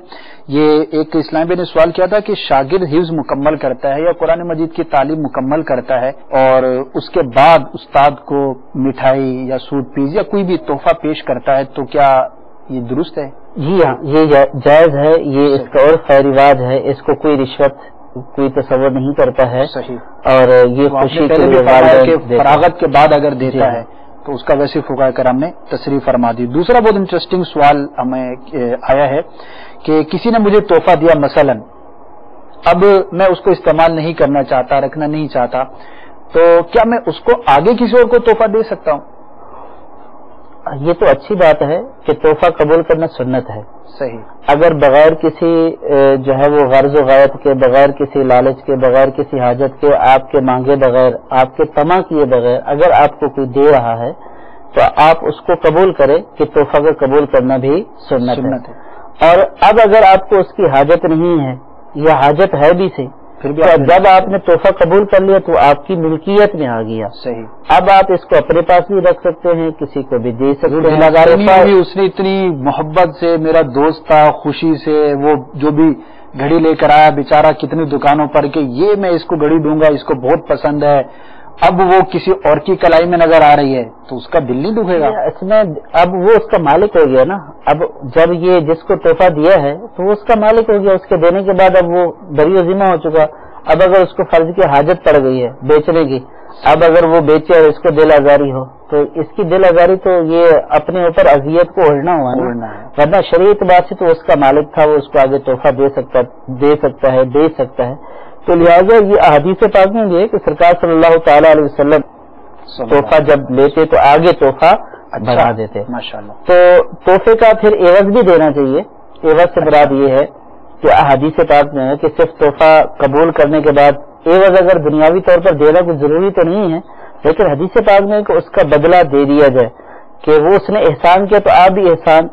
یہ ایک اسلام بھائی نے سوال کیا تھا کہ شاگرد حفظ مکمل کرتا ہے یا قرآن مجید کی تعلیم مکمل کرتا ہے اور اس کے بعد استاد کو مٹھائی یا سوٹ پیس یا کوئی بھی تحفہ پیش کرتا ہے تو کیا یہ درست ہے؟ جی ہاں، یہ جائز ہے، یہ اس کا عرف ہے، رواج ہے، اس کو کوئی رشوت کوئی تصور نہیں کرتا ہے۔ صحیح۔ اور یہ خوشی کے لیے فراغت کے بعد اگر دیتا ہے تو اس کا ویسے فقہاء کرام نے تصریح فرما دی۔ دوسرا بہت انٹرسٹنگ سوال ہمیں آیا ہے کہ کسی نے مجھے تحفہ دیا، مثلا اب میں اس کو استعمال نہیں کرنا چاہتا، رکھنا نہیں چاہتا، تو کیا میں اس کو آگے کسی اور کو تحفہ دے سکتا ہوں؟ یہ تو اچھی بات ہے کہ تحفہ قبول کرنا سنت ہے۔ صحیح۔ اگر بغیر کسی جو ہے وہ غرض و غایت کے، بغیر کسی لالچ کے، بغیر کسی حاجت کے، آپ کے مانگے بغیر، آپ کے طمع کیے بغیر اگر آپ کو کوئی دے رہا ہے تو آپ اس کو قبول کریں کہ تحفہ کو قبول کرنا بھی سنت ہے۔ اور اب اگر آپ کو اس کی حاجت نہیں ہے یا حاجت ہے بھی سے، پھر بھی جب آپ نے تحفہ قبول کر لیا تو آپ کی ملکیت میں آ گیا۔ صحیح۔ اب آپ اس کو اپنے پاس بھی رکھ سکتے ہیں، کسی کو بھی دے سکتے ہیں۔ اس نے اتنی محبت سے، میرا دوست تھا، خوشی سے وہ جو بھی گھڑی لے کر آیا بیچارہ کتنی دکانوں پر کہ یہ میں اس کو گھڑی دوں گا، اس کو بہت پسند ہے، اب وہ کسی اور کی کلائی میں نظر آ رہی ہے تو اس کا دل نہیں دکھے گا؟ اس میں اب وہ اس کا مالک ہو گیا نا، اب جب یہ جس کو تحفہ دیا ہے تو وہ اس کا مالک ہو گیا، اس کے دینے کے بعد اب وہ بری و ذمہ ہو چکا۔ اب اگر اس کو فرض کی حاجت پڑ گئی ہے بیچنے کی، اب اگر وہ بیچے اور اس کو دل آزاری ہو تو اس کی دل آزاری تو یہ اپنے اوپر اذیت کو اوڑھنا ہوا نا، ورنہ شرعی اعتبار سے تو اس کا مالک تھا، وہ اس کو آگے تحفہ دے سکتا ہے، دے سکتا ہے۔ تو لہٰذا یہ احادیث پاک میں یہ کہ سرکار صلی اللہ تعالی علیہ وسلم تحفہ جب لیتے تو آگے تحفہ بڑھا دیتے ماشاءاللہ۔ تو تحفے کا پھر عوض بھی دینا چاہیے۔ عوض سے مراد یہ ہے کہ احادیث پاک میں ہے کہ صرف تحفہ قبول کرنے کے بعد عوض اگر دنیاوی طور پر دینا کچھ ضروری تو نہیں ہے، لیکن حدیث پاک میں کہ اس کا بدلہ دے دیا جائے کہ وہ اس نے احسان کیا تو آپ بھی احسان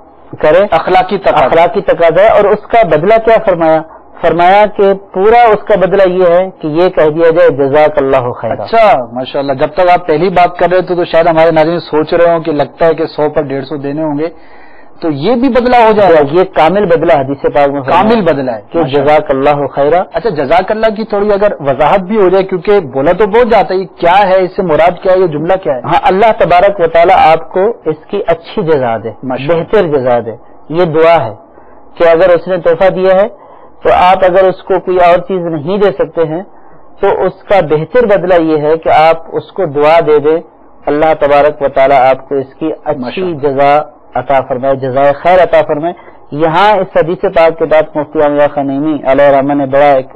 کریں، اخلاقی تقاضا ہے۔ اور اس کا بدلہ کیا فرمایا کہ پورا اس کا بدلہ یہ ہے کہ یہ کہہ دیا جائے جزاک اللہ خیر۔ اچھا ماشاءاللہ، جب تک آپ پہلی بات کر رہے تھے تو شاید ہمارے ناظرین سوچ رہے ہوں کہ لگتا ہے کہ 100 پر 150 دینے ہوں گے، تو یہ بھی بدلہ ہو جائے گا۔ یہ کامل بدلہ حدیث پاک میں کامل بدلہ ہے کہ جزاک اللہ خیر۔ اچھا جزاک اللہ کی تھوڑی اگر وضاحت بھی ہو جائے، کیونکہ بولا تو بہت جاتا ہے کیا ہے، اس سے مراد کیا ہے، یہ جملہ کیا ہے؟ ہاں، اللہ تبارک و تعالیٰ آپ کو اس کی اچھی جزا دے، بہتر جزا دے، یہ دعا ہے کہ اگر اس نے تحفہ دیا ہے تو آپ اگر اس کو کوئی اور چیز نہیں دے سکتے ہیں تو اس کا بہتر بدلہ یہ ہے کہ آپ اس کو دعا دے دیں، اللہ تبارک و تعالیٰ آپ کو اس کی اچھی جزا عطا فرمائے، جزائے خیر عطا فرمائے۔ یہاں اس حدیث پاک کے بعد مفتی عامر خنیمی علیہ الرحمہ نے بڑا ایک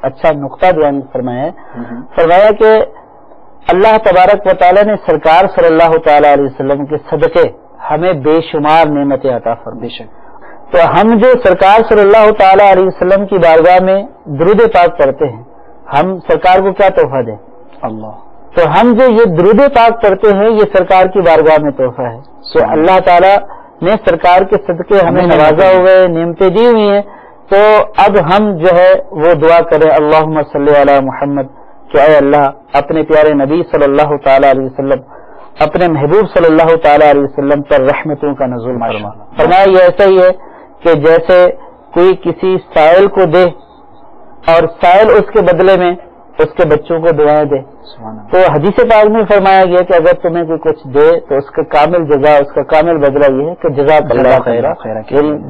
اچھا نقطہ بیان فرمایا ہے، فرمایا کہ اللہ تبارک و تعالیٰ نے سرکار صلی اللہ تعالی علیہ وسلم کے صدقے ہمیں بے شمار نعمتیں عطا فرمائے۔ تو ہم جو سرکار صلی اللہ تعالی علیہ وسلم کی بارگاہ میں درود پاک پڑھتے ہیں، ہم سرکار کو کیا تحفہ دیں؟ اللہ۔ تو ہم جو یہ درود پاک پڑھتے ہیں یہ سرکار کی بارگاہ میں تحفہ ہے۔ تو اللہ تعالیٰ نے سرکار کے صدقے ہمیں نوازا ہوئے، نعمتیں دی ہوئی ہیں، تو اب ہم جو ہے وہ دعا کریں اللہم صلی علی محمد کہ اے اللہ اپنے پیارے نبی صلی اللہ تعالی علیہ وسلم اپنے محبوب صلی اللہ تعالی علیہ وسلم پر رحمتوں کا نزول فرما. فرمایا یہ ایسا ہی ہے کہ جیسے کوئی کسی سائل کو دے اور سائل اس کے بدلے میں اس کے بچوں کو دعائیں دے. تو حدیث پاک میں فرمایا گیا کہ اگر تمہیں کوئی کچھ دے تو اس کا کامل جزا اس کا کامل بدلہ یہ ہے کہ جزاک اللہ خیرا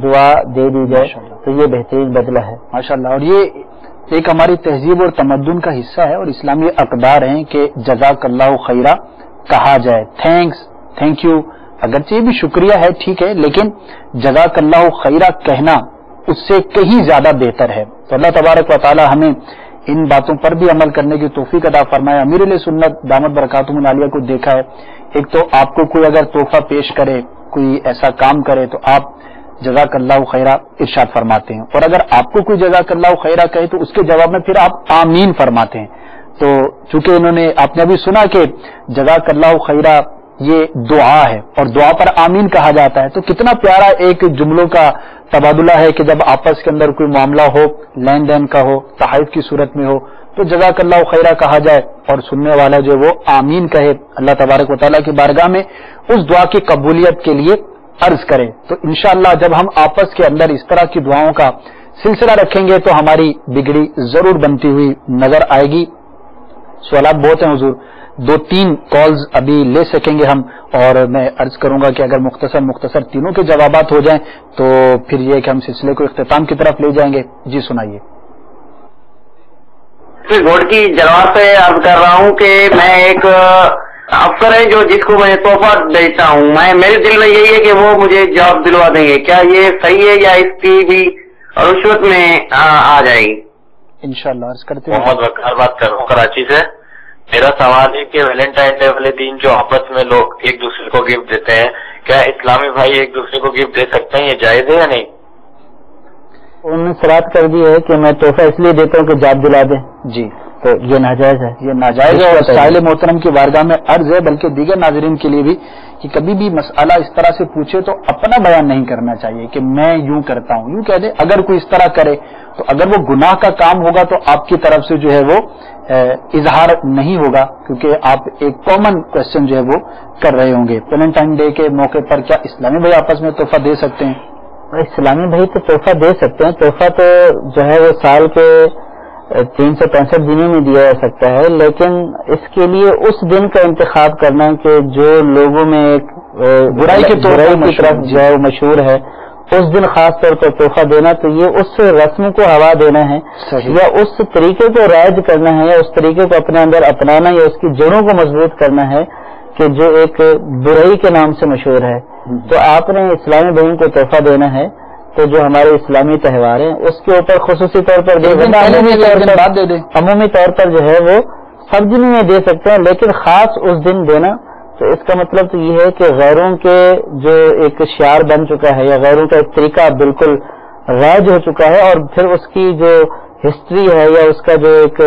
دعا دے دی جائے تو یہ بہترین بدلہ ہے ماشاءاللہ. اور یہ ایک ہماری تہذیب اور تمدن کا حصہ ہے اور اسلامی اقدار ہیں کہ جزاک اللہ خیرا کہا جائے. تھینک یو اگرچہ بھی شکریہ ہے ٹھیک ہے لیکن جزاک اللہ خیرا کہنا اس سے کہیں زیادہ بہتر ہے. تو اللہ تبارک و تعالی ہمیں ان باتوں پر بھی عمل کرنے کی توفیق عطا فرمائے. امیر علیہ سنت دامت برکاتہم العالیہ کو دیکھا ہے ایک تو آپ کو کوئی اگر تحفہ پیش کرے کوئی ایسا کام کرے تو آپ جزاک اللہ خیرا ارشاد فرماتے ہیں اور اگر آپ کو کوئی جزاک اللہ خیرا کہے تو اس کے جواب میں پھر آپ آمین فرماتے ہیں. تو چونکہ انہوں نے آپ نے ابھی سنا کہ جزاک اللہ خیرا یہ دعا ہے اور دعا پر آمین کہا جاتا ہے تو کتنا پیارا ایک جملوں کا تبادلہ ہے کہ جب آپس کے اندر کوئی معاملہ ہو لین دین کا ہو تحائف کی صورت میں ہو تو جزاک اللہ خیرا کہا جائے اور سننے والا جو وہ آمین کہے اللہ تبارک و تعالیٰ کی بارگاہ میں اس دعا کی قبولیت کے لیے عرض کرے. تو انشاءاللہ جب ہم آپس کے اندر اس طرح کی دعاؤں کا سلسلہ رکھیں گے تو ہماری بگڑی ضرور بنتی ہوئی نظر آئے گی. سوالات بہت ہیں حضور 2-3 کالز ابھی لے سکیں گے ہم اور میں عرض کروں گا کہ اگر مختصر تینوں کے جوابات ہو جائیں تو پھر یہ کہ ہم سلسلے کو اختتام کی طرف لے جائیں گے. جی سنائیے. گوڈ کی جناب سے عرض کر رہا ہوں کہ میں ایک افسر ہے جو جس کو میں تحفہ دیتا ہوں میرے دل میں یہی ہے کہ وہ مجھے جاب دلوا دیں گے. کیا یہ صحیح ہے یا اس کی بھی رشوت میں آ جائے گی؟ انشاءاللہ عرض کرتے ہیں. محمد وقار بات کر رہا ہوں کراچی سے. میرا سوال ہے کہ ویلنٹائن ڈے والے دن جو آپس میں لوگ ایک دوسرے کو گفٹ دیتے ہیں کیا اسلامی بھائی ایک دوسرے کو گفٹ دے سکتے ہیں؟ یہ جائز ہے یا نہیں؟ انہوں نے شرط کر دی ہے کہ میں تحفہ اس لیے دیتا ہوں کہ جاب دلا دیں. جی تو یہ ناجائز ہے. یہ ناجائز ہے اور سائل محترم کی بارگاہ میں عرض ہے بلکہ دیگر ناظرین کے لیے بھی کہ کبھی بھی مسئلہ اس طرح سے پوچھے تو اپنا بیان نہیں کرنا چاہیے کہ میں یوں کرتا ہوں یوں کہہ دے. اگر کوئی اس طرح کرے تو اگر وہ گناہ کا کام ہوگا تو آپ کی طرف سے جو ہے وہ اظہار نہیں ہوگا کیونکہ آپ ایک کامن کوشچن جو ہے وہ کر رہے ہوں گے. ویلنٹائن ڈے کے موقع پر کیا اسلامی بھائی آپس میں تحفہ دے سکتے ہیں؟ اسلامی بھائی تو تحفہ دے سکتے ہیں. تحفہ تو جو ہے وہ سال کے 365 دنوں میں دیا جا سکتا ہے لیکن اس کے لیے اس دن کا انتخاب کرنا کہ جو لوگوں میں ایک برائی کی طرف جو ہے وہ مشہور ہے اس دن خاص طور پر تحفہ دینا تو یہ اس رسم کو ہوا دینا ہے یا اس طریقے کو رائج کرنا ہے یا اس طریقے کو اپنے اندر اپنانا یا اس کی جڑوں کو مضبوط کرنا ہے کہ جو ایک برائی کے نام سے مشہور ہے. تو آپ نے اسلامی بہن کو تحفہ دینا ہے تو جو ہمارے اسلامی تہوار ہیں اس کے اوپر خصوصی طور پر عمومی طور پر جو ہے وہ سب دن میں دے سکتے ہیں لیکن خاص اس دن دینا تو اس کا مطلب تو یہ ہے کہ غیروں کے جو ایک شعار بن چکا ہے یا غیروں کا ایک طریقہ بالکل رائج ہو چکا ہے اور پھر اس کی جو ہسٹری ہے یا اس کا جو ایک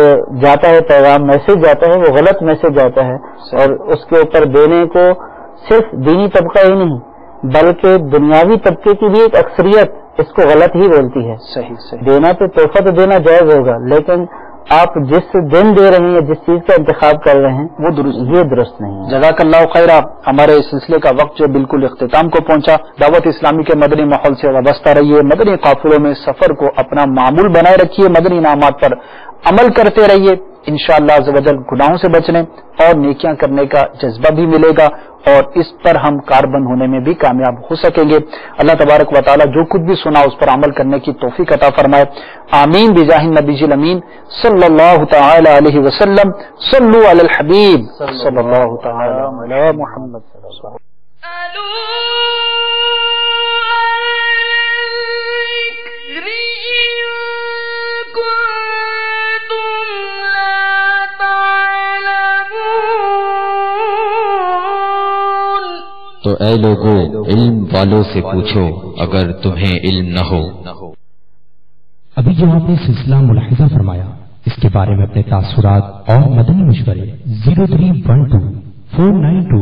جاتا ہے پیغام میسج جاتا ہے وہ غلط میسج جاتا ہے اور اس کے اوپر دینے کو صرف دینی طبقہ ہی نہیں بلکہ دنیاوی طبقے کی بھی ایک اکثریت اس کو غلط ہی بولتی ہے. صحیح دینا تو تحفہ تو دینا جائز ہوگا لیکن آپ جس دن دے رہے ہیں یا جس چیز کا انتخاب کر رہے ہیں وہ درست نہیں ہے. جزاک اللہ خیرہ. ہمارے سلسلے کا وقت جو بالکل اختتام کو پہنچا. دعوت اسلامی کے مدنی ماحول سے وابستہ رہیے. مدنی قافلوں میں سفر کو اپنا معمول بنائے رکھیے. مدنی انعامات پر عمل کرتے رہیے. انشاءاللہ عز و جل گناہوں سے بچنے اور نیکیاں کرنے کا جذبہ بھی ملے گا اور اس پر ہم کاربند ہونے میں بھی کامیاب ہو سکیں گے. اللہ تبارک و تعالی جو کچھ بھی سنا اس پر عمل کرنے کی توفیق عطا فرمائے. آمین بجاہ النبی الامین صلی اللہ تعالی علیہ وسلم. صلو علی الحبیب صلی اللہ تعالی علی محمد صلی اللہ علیہ وسلم. تو اے لوگو علم والوں سے پوچھو اگر تمہیں علم نہ ہو. ابھی جو آپ نے سلسلہ ملاحظہ فرمایا اس کے بارے میں اپنے تاثرات اور مدنی مشورے 0312 492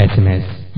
SMS